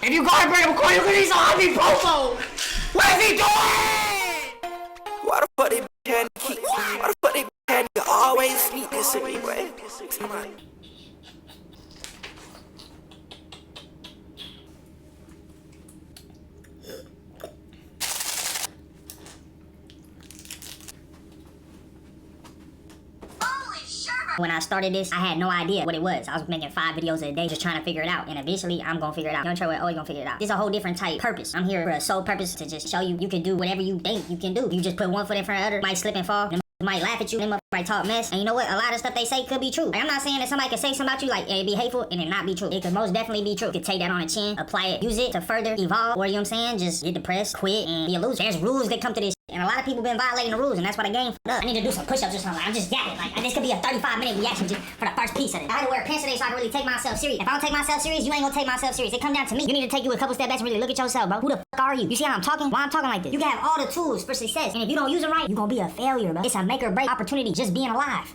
If you go and bring him a coin, you can eat some ibuprofen. What is he doing? Why the fuck they had to keep? Why the fuck they had to always sneak this in me, boy? Come on. When I started this, I had no idea what it was. I was making 5 videos a day just trying to figure it out. And eventually, I'm gonna figure it out. Young Trey always gonna figure it out. This is a whole different type purpose. I'm here for a sole purpose to just show you you can do whatever you think you can do. You just put one foot in front of the other, might slip and fall. Them might laugh at you, them might talk mess. And you know what? A lot of stuff they say could be true. Like, I'm not saying that somebody could say something about you like it be hateful and it not be true. It could most definitely be true. You could take that on the chin, apply it, use it to further evolve. Or you know what I'm saying? Just get depressed, quit, and be a loser. There's rules that come to this. And a lot of people been violating the rules, and that's why the game f***ed up. I need to do some push-ups or something. Like, I'm just yapping. Like, this could be a 35-minute reaction just for the first piece of it. I had to wear pants today so I can really take myself serious. If I don't take myself serious, you ain't gonna take myself serious. It come down to me. You need to take you a couple steps back and really look at yourself, bro. Who the f*** are you? You see how I'm talking? Why I'm talking like this? You can have all the tools for success, and if you don't use them right, you're gonna be a failure, bro. It's a make or break opportunity just being alive.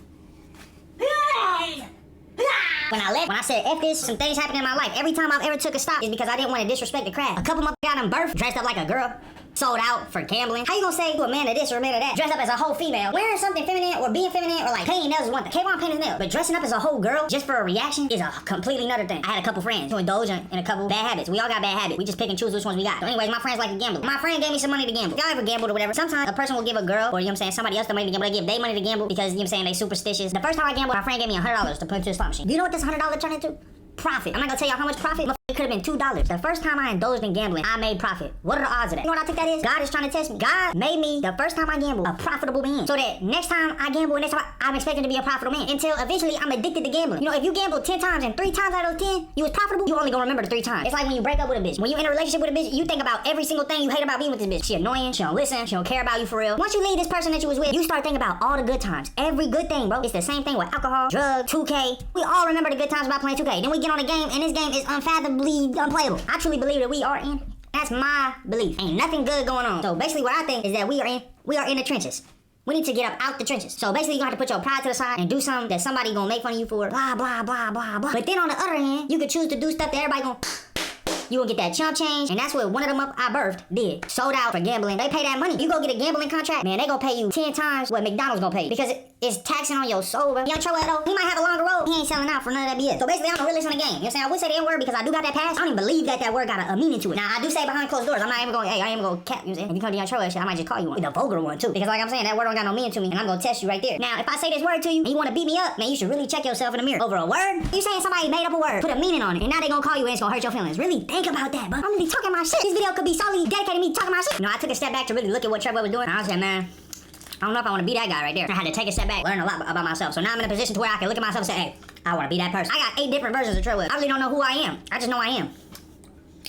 When I said F this, some things happened in my life. Every time I've ever took a stop is because I didn't want to disrespect the craft. A couple months got in birth, dressed up like a girl, sold out for gambling. How you gonna say to a man of this or a man of that, dressed up as a whole female, wearing something feminine or being feminine or like painting nails is one thing. Kayvon painting nails, but dressing up as a whole girl just for a reaction is a completely another thing. I had a couple friends who indulge in a couple bad habits. We all got bad habits. We just pick and choose which ones we got. So anyways, my friends like to gamble. My friend gave me some money to gamble. If y'all ever gambled or whatever, sometimes a person will give a girl or you know what I'm saying, somebody else the money to gamble. They give their money to gamble because you know what I'm saying, they superstitious. The first time I gambled, my friend gave me $100 to put into a slot machine. You know what this $100 turned into? Profit. I'm not gonna tell y'all how much profit. It could have been $2. The first time I indulged in gambling, I made profit. What are the odds of that? You know what I think that is? God is trying to test me. God made me, the first time I gambled, a profitable man. So that next time I gamble, and next time I'm expecting to be a profitable man. Until eventually I'm addicted to gambling. You know, if you gamble 10 times and 3 times out of those 10, you was profitable, you only gonna remember the 3 times. It's like when you break up with a bitch. When you in a relationship with a bitch, you think about every single thing you hate about being with this bitch. She annoying, she don't listen, she don't care about you for real. Once you leave this person that you was with, you start thinking about all the good times. Every good thing, bro. It's the same thing with alcohol, drugs, 2K. We all remember the good times about playing 2K. Then we get on the game, and this game is unfathomably unplayable. I truly believe that we are in. That's my belief. Ain't nothing good going on. So basically what I think is that we are in the trenches. We need to get up out the trenches. So basically you have to put your pride to the side and do something that somebody gonna make fun of you for. Blah, blah, blah, blah, blah. But then on the other hand, you could choose to do stuff that everybody gonna... You gonna get that chump change, and that's what one of them up I birthed did. Sold out for gambling. They pay that money. You go get a gambling contract, man, they gonna pay you 10 times what McDonald's gonna pay you. Because it's taxing on your soul, bro. Young Trey though, he might have a longer road. He ain't selling out for none of that BS. So basically, I'm a realist on the game. You know what I'm saying? I would say the N-word because I do got that pass. I don't even believe that word got a meaning to it. Now, I do say behind closed doors. I'm not even going, hey, I ain't even gonna cap, you know what I'm saying? If you come to Young Trey shit, I might just call you one. The vulgar one, too. Because like I'm saying, that word don't got no meaning to me, and I'm gonna test you right there. Now, if I say this word to you, and you wanna beat me up, man, you should really check yourself in the mirror. Over a word? You saying somebody made up a word, put a meaning on it, and now they gonna call you and it's gonna hurt your feelings. Really think about that, bro. I'm really talking my shit. This video could be solely dedicated to me talking my shit. You know, I took a step back to really look at what Trevor was doing, and I was like, man, I don't know if I want to be that guy right there. I had to take a step back, learn a lot about myself. So now I'm in a position to where I can look at myself and say, hey, I want to be that person. I got 8 different versions of Trevor. I really don't know who I am. I just know I am.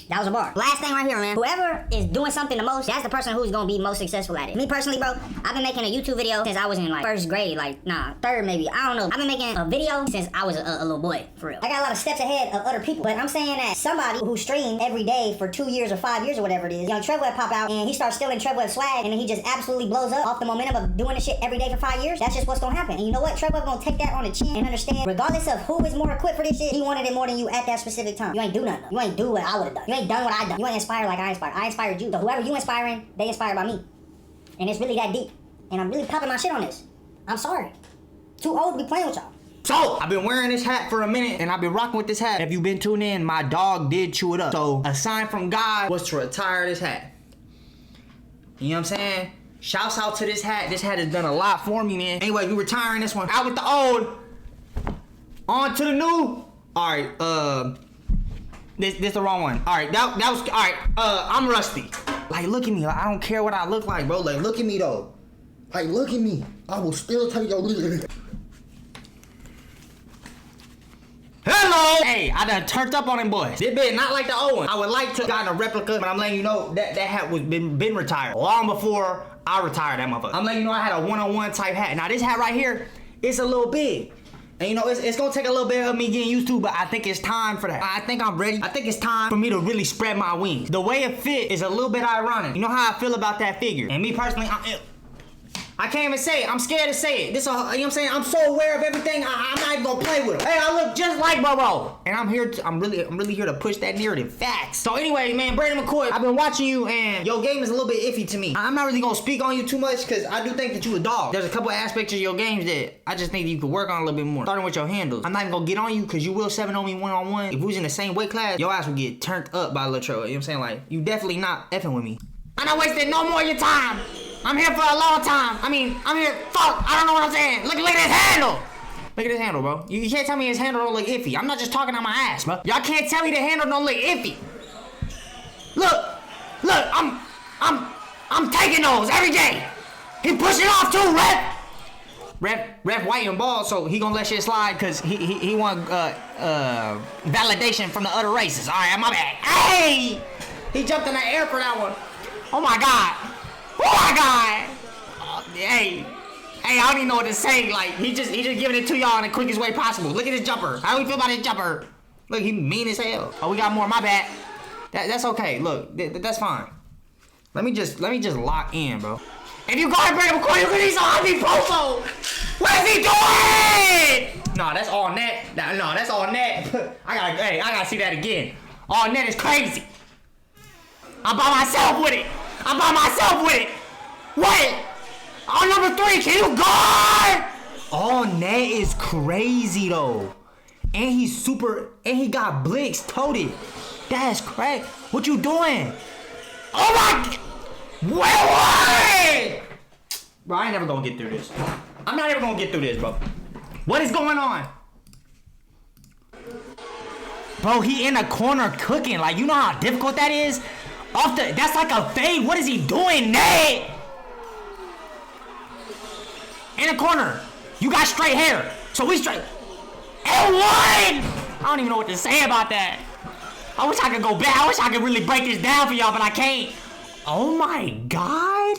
That was a bar. Last thing right here, man. Whoever is doing something the most, that's the person who's gonna be most successful at it. Me personally, bro, I've been making a YouTube video since I was in like 1st grade, like, nah, 3rd maybe. I don't know. I've been making a video since I was a little boy, for real. I got a lot of steps ahead of other people, but I'm saying that somebody who streamed every day for 2 years or 5 years or whatever it is, Young Trevor pop out and he starts stealing Trevor swag and then he just absolutely blows up off the momentum of doing this shit every day for 5 years. That's just what's gonna happen. And you know what? Trevor gonna take that on the chin and understand, regardless of who is more equipped for this shit, he wanted it more than you at that specific time. You ain't do nothing. You ain't do what I would've done. You ain't done what I done. You ain't inspired like I inspired. I inspired you. So whoever you inspiring, they inspired by me. And it's really that deep. And I'm really popping my shit on this. I'm sorry. Too old to be playing with y'all. So, I've been wearing this hat for a minute, and I've been rocking with this hat. If you've been tuning in, my dog did chew it up. So, a sign from God was to retire this hat. You know what I'm saying? Shouts out to this hat. This hat has done a lot for me, man. Anyway, we retiring this one. Out with the old. On to the new. Alright, This the wrong one. Alright, that was, alright, I'm rusty. Like, look at me. Like, I don't care what I look like, bro. Like, look at me, though. Like, look at me. I will still take your lead. Hello! Hey, I done turned up on him, boys. This bit not like the old one. I would like to gotten a replica, but I'm letting you know that hat was been retired long before I retired that motherfucker. I'm letting you know I had a one-on-one type hat. Now, this hat right here, it's a little big. And you know, it's gonna take a little bit of me getting used to, but I think it's time for that. I think I'm ready. I think it's time for me to really spread my wings. The way it fit is a little bit ironic. You know how I feel about that figure. And me personally, I can't even say it. I'm scared to say it. This, you know what I'm saying? I'm so aware of everything. I'm not even gonna play with him. Hey, I look just like Bro. And I'm here. I'm really here to push that narrative. Facts. So anyway, man, Brandon McCoy, I've been watching you, and your game is a little bit iffy to me. I'm not really gonna speak on you too much because I do think that you a dog. There's a couple aspects of your games that I just think that you could work on a little bit more. Starting with your handles. I'm not even gonna get on you because you will 7 on me one-on-one. If we was in the same weight class, your ass would get turned up by Latrell. You know what I'm saying? Like, you definitely not effing with me. I'm not wasting no more of your time. I'm here for a long time. I mean, I'm here. Fuck, I don't know what I'm saying. Look at this handle. Look at this handle, bro. You can't tell me his handle don't look iffy. I'm not just talking on my ass, bro. Y'all can't tell me the handle don't look iffy. Look, I'm taking those every day. He pushing off too, ref white and bald, so he gonna let shit slide because he want validation from the other races. All right, my bad. Hey, he jumped in the air for that one. Oh my god. Oh my god! Hey, I don't even know what to say. Like, he just giving it to y'all in the quickest way possible. Look at his jumper. How do we feel about his jumper? Look, he mean as hell. Oh, we got more. My bad. That's okay. Look, that's fine. Let me just lock in, bro. If you go and bring him a corner, you can eat some ibuprofen. What is he doing? No, that's all net. No, that's all net. I gotta see that again. All net is crazy. I'm by myself with it. What? On number 3, can you guard? All net is crazy though. And he got Blix toted. That's crazy. What you doing? Oh my, wait! Bro, I ain't never gonna get through this. I'm not ever gonna get through this, bro. What is going on? Bro, he in the corner cooking. Like, you know how difficult that is? That's like a fade. What is he doing, Nate? In the corner. You got straight hair. So we straight. And one! I don't even know what to say about that. I wish I could go back. I wish I could really break this down for y'all, but I can't. Oh my god.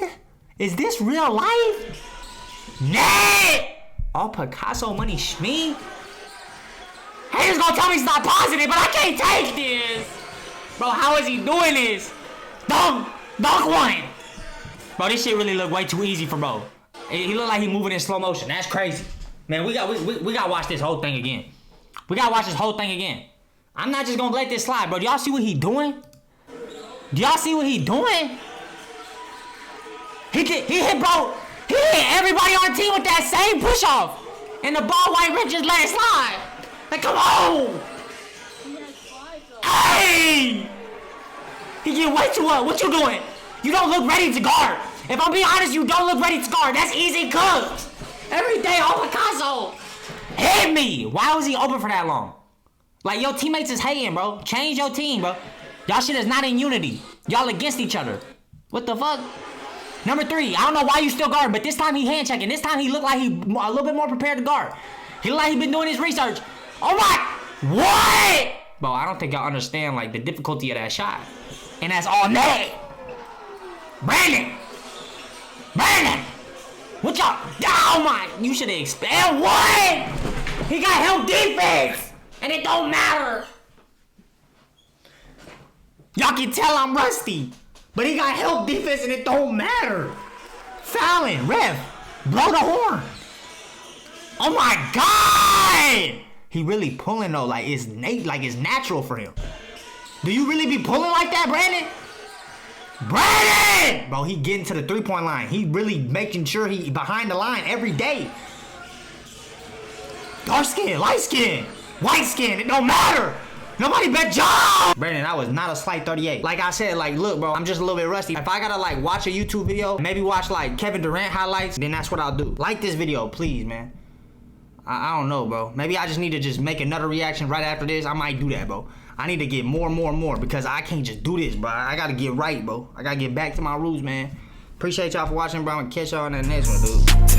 Is this real life? Nate! All Picasso money shmee? Haters gonna tell me it's not positive, but I can't take this. Bro, how is he doing this? Dunk one. Bro, this shit really look way too easy for bro. He look like he moving in slow motion. That's crazy. Man, we gotta watch this whole thing again. I'm not just gonna let this slide, bro. Do y'all see what he doing? He hit bro. He hit everybody on the team with that same push off. And the ball white Rip just let it slide. Like, come on. Hey! He get way too up. What you doing? You don't look ready to guard. If I'm being honest, you don't look ready to guard. That's easy cooked. Every day, oh Picasso. Hit me. Why was he open for that long? Like, your teammates is hating, bro. Change your team, bro. Y'all shit is not in unity. Y'all against each other. What the fuck? Number 3, I don't know why you still guarding, but this time he hand checking. This time he looked like he a little bit more prepared to guard. He looked like he been doing his research. Oh my, what? Bro, I don't think y'all understand, like, the difficulty of that shot. And that's all net. Brandon! What y'all, oh my, you should expand what? He got help defense, and it don't matter. Y'all can tell I'm rusty, but he got help defense and it don't matter. Fouling, ref, blow the horn. Oh my God! He really pulling though, like it's natural for him. Do you really be pulling like that, Brandon? Bro, he getting to the 3-point line. He really making sure he behind the line every day. Dark skin, light skin, white skin, it don't matter. Nobody bet John. Brandon, that was not a slight 38. Like I said, like, look, bro, I'm just a little bit rusty. If I gotta, like, watch a YouTube video, maybe watch, like, Kevin Durant highlights, then that's what I'll do. Like this video, please, man. I don't know, bro. Maybe I just need to just make another reaction right after this. I might do that, bro. I need to get more because I can't just do this, bro. I gotta get right, bro. I gotta get back to my roots, man. Appreciate y'all for watching, bro. I'm gonna catch y'all in the next one, dude.